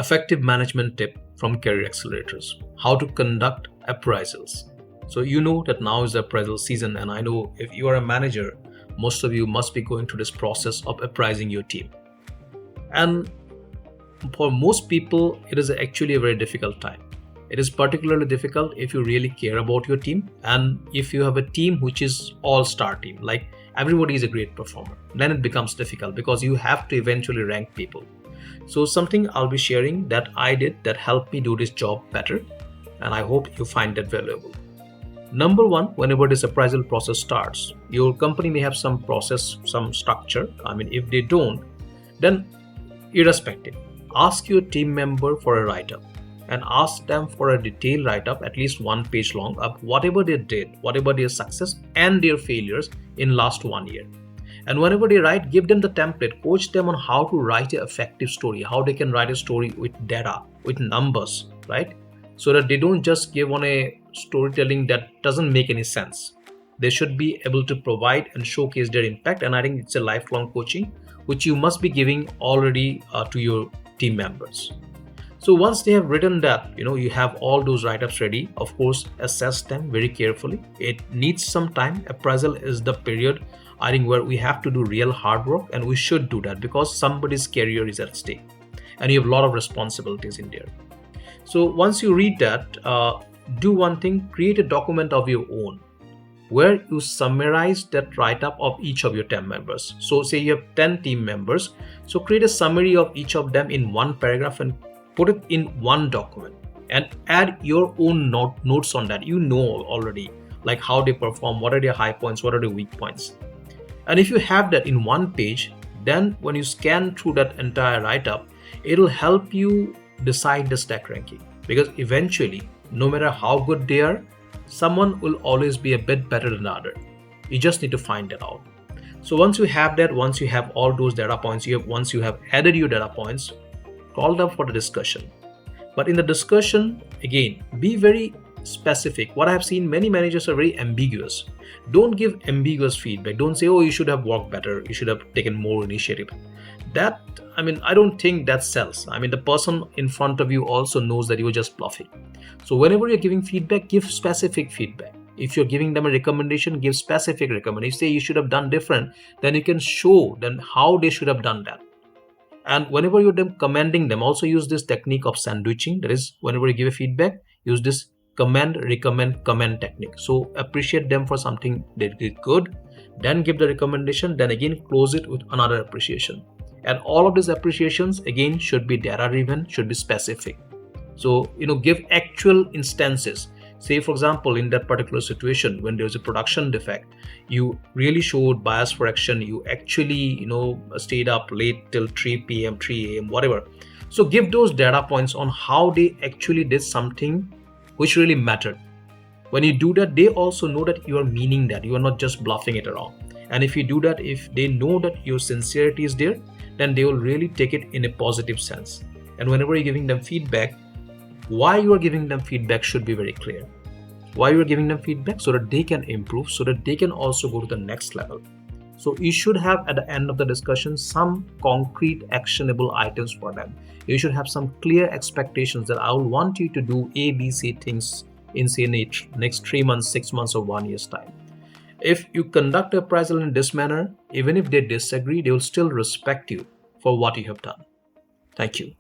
effective management tip from Career Accelerators: how to conduct appraisals. So you know that now is the appraisal season, and I know if you are a manager, most of you must be going through this process of appraising your team. And for most people, it is actually a very difficult time. It is particularly difficult if you really care about your team, and if you have a team which is all-star team, like everybody is a great performer, then it becomes difficult because you have to eventually rank people. So something I'll be sharing that I did that helped me do this job better, and I hope you find that valuable. Number one, whenever this appraisal process starts, your company may have some process, some structure. If they don't, then irrespective, ask your team member for a write-up, and ask them for a detailed write-up, at least 1 page long, of whatever they did, whatever their success and their failures in last 1 year. And whenever they write, give them the template, coach them on how to write an effective story, how they can write a story with data, with numbers, right? So that they don't just give on a storytelling that doesn't make any sense. They should be able to provide and showcase their impact. And I think it's a lifelong coaching, which you must be giving already to your team members. So once they have written that, you have all those write-ups ready, of course, assess them very carefully. It needs some time. Appraisal is the period, I think, where we have to do real hard work, and we should do that because somebody's career is at stake and you have a lot of responsibilities in there. So once you read that, do one thing: create a document of your own where you summarize that write-up of each of your team members. So say you have 10 team members, so create a summary of each of them in one paragraph and put it in one document, and add your own notes on that. You know already, like how they perform, what are their high points, what are their weak points. And if you have that in one page, then when you scan through that entire write-up, it'll help you decide the stack ranking, because eventually, no matter how good they are, someone will always be a bit better than the other. You just need to find that out. So once you have that, once you have all those data points, once you have added your data points, call them for the discussion. But in the discussion, again, be very specific. What I have seen, many managers are very ambiguous. Don't give ambiguous feedback. Don't say, oh, you should have worked better, you should have taken more initiative. That, I don't think that sells. The person in front of you also knows that you are just bluffing. So whenever you're giving feedback, give specific feedback. If you're giving them a recommendation, give specific recommendation. If you say you should have done different, then you can show them how they should have done that. And whenever you're commending them, also use this technique of sandwiching. That is, whenever you give a feedback, use this commend, recommend, commend technique. So appreciate them for something they did good, then give the recommendation, then again close it with another appreciation. And all of these appreciations again should be data driven, should be specific. So give actual instances. Say, for example, in that particular situation, when there's a production defect, you really showed bias for action. You actually, stayed up late till 3 p.m., 3 a.m., whatever. So give those data points on how they actually did something which really mattered. When you do that, they also know that you are meaning that. You are not just bluffing it around. And if you do that, if they know that your sincerity is there, then they will really take it in a positive sense. And whenever you're giving them feedback, why you are giving them feedback should be very clear. Why you are giving them feedback? So that they can improve, so that they can also go to the next level. So you should have at the end of the discussion some concrete actionable items for them. You should have some clear expectations that I will want you to do A, B, C things in say next 3 months, 6 months, or 1 year's time. If you conduct appraisal in this manner, even if they disagree, they will still respect you for what you have done. Thank you.